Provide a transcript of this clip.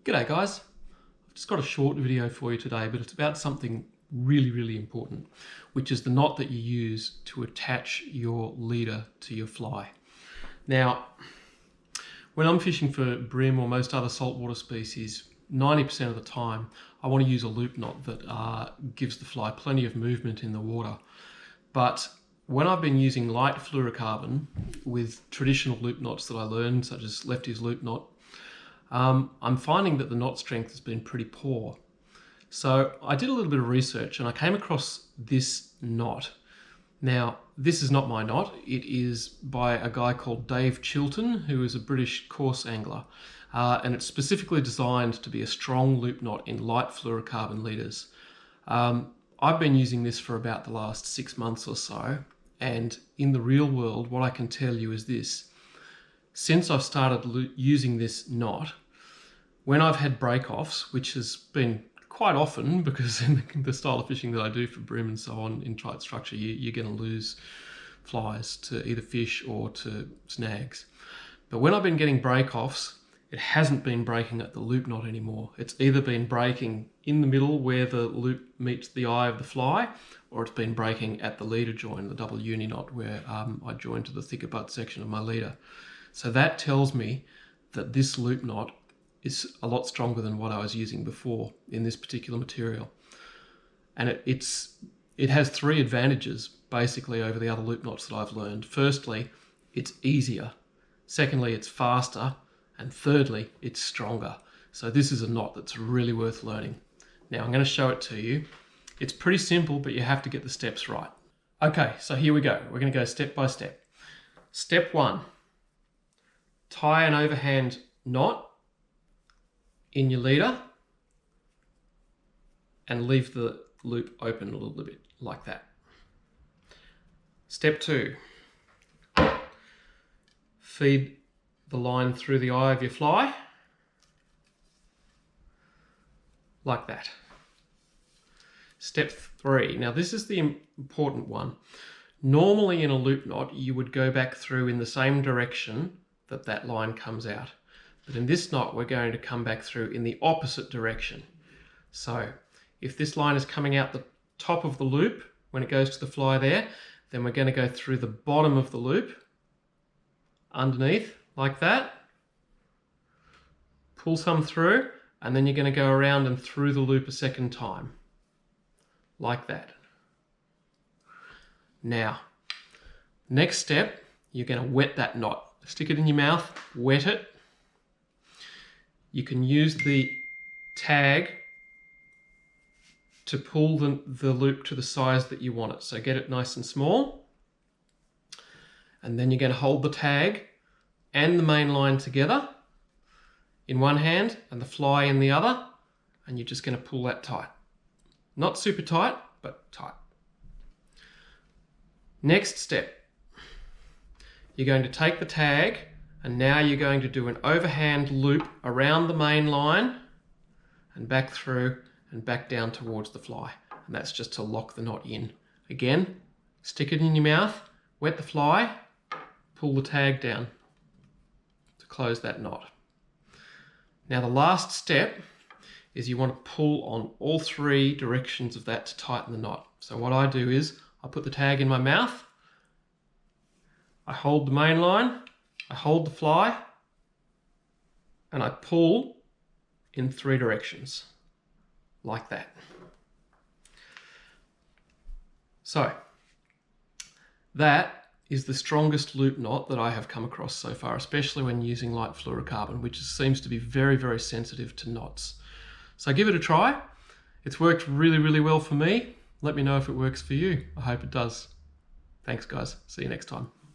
G'day guys, I've just got a short video for you today, but it's about something really important, which is the knot that you use to attach your leader to your fly. Now, when I'm fishing for brim or most other saltwater species, 90% of the time I want to use a loop knot that gives the fly plenty of movement in the water. But when I've been using light fluorocarbon with traditional loop knots that I learned, such as Lefty's loop knot, I'm finding that the knot strength has been pretty poor. So I did a little bit of research and I came across this knot. Now, this is not my knot. It is by a guy called Dave Chilton, who is a British coarse angler. And it's specifically designed to be a strong loop knot in light fluorocarbon leaders. I've been using this for about the last 6 months or so. And in the real world, what I can tell you is this. Since I've started using this knot, when I've had break-offs, which has been quite often because in the style of fishing that I do for brim and so on in tight structure, you're going to lose flies to either fish or to snags. But when I've been getting break-offs, it hasn't been breaking at the loop knot anymore. It's either been breaking in the middle where the loop meets the eye of the fly, or it's been breaking at the leader join, the double uni knot, where I join to the thicker butt section of my leader. So that tells me that this loop knot is a lot stronger than what I was using before in this particular material. And it has three advantages basically over the other loop knots that I've learned. Firstly, it's easier. Secondly, it's faster. And thirdly, it's stronger. So this is a knot that's really worth learning. Now I'm going to show it to you. It's pretty simple, but you have to get the steps right. Okay, so here we go. We're going to go step by step. Step 1. Tie an overhand knot in your leader and leave the loop open a little bit like that. Step 2. Feed the line through the eye of your fly like that. Step 3. Now this is the important one. Normally in a loop knot you would go back through in the same direction that line comes out. But in this knot, we're going to come back through in the opposite direction. So if this line is coming out the top of the loop, when it goes to the fly there, then we're going to go through the bottom of the loop, underneath, like that. Pull some through, and then you're going to go around and through the loop a second time, like that. Now, next step, you're going to wet that knot. Stick it in your mouth, wet it. You can use the tag to pull the loop to the size that you want it. So get it nice and small. And then you're going to hold the tag and the main line together in one hand and the fly in the other. And you're just going to pull that tight. Not super tight, but tight. Next step. You're going to take the tag and now you're going to do an overhand loop around the main line and back through and back down towards the fly. And that's just to lock the knot in. Again, stick it in your mouth, wet the fly, pull the tag down to close that knot. Now the last step is you want to pull on all three directions of that to tighten the knot. So what I do is I put the tag in my mouth, I hold the main line, I hold the fly, and I pull in three directions, like that. So, that is the strongest loop knot that I have come across so far, especially when using light fluorocarbon, which seems to be very sensitive to knots. So give it a try. It's worked really well for me. Let me know if it works for you. I hope it does. Thanks guys. See you next time.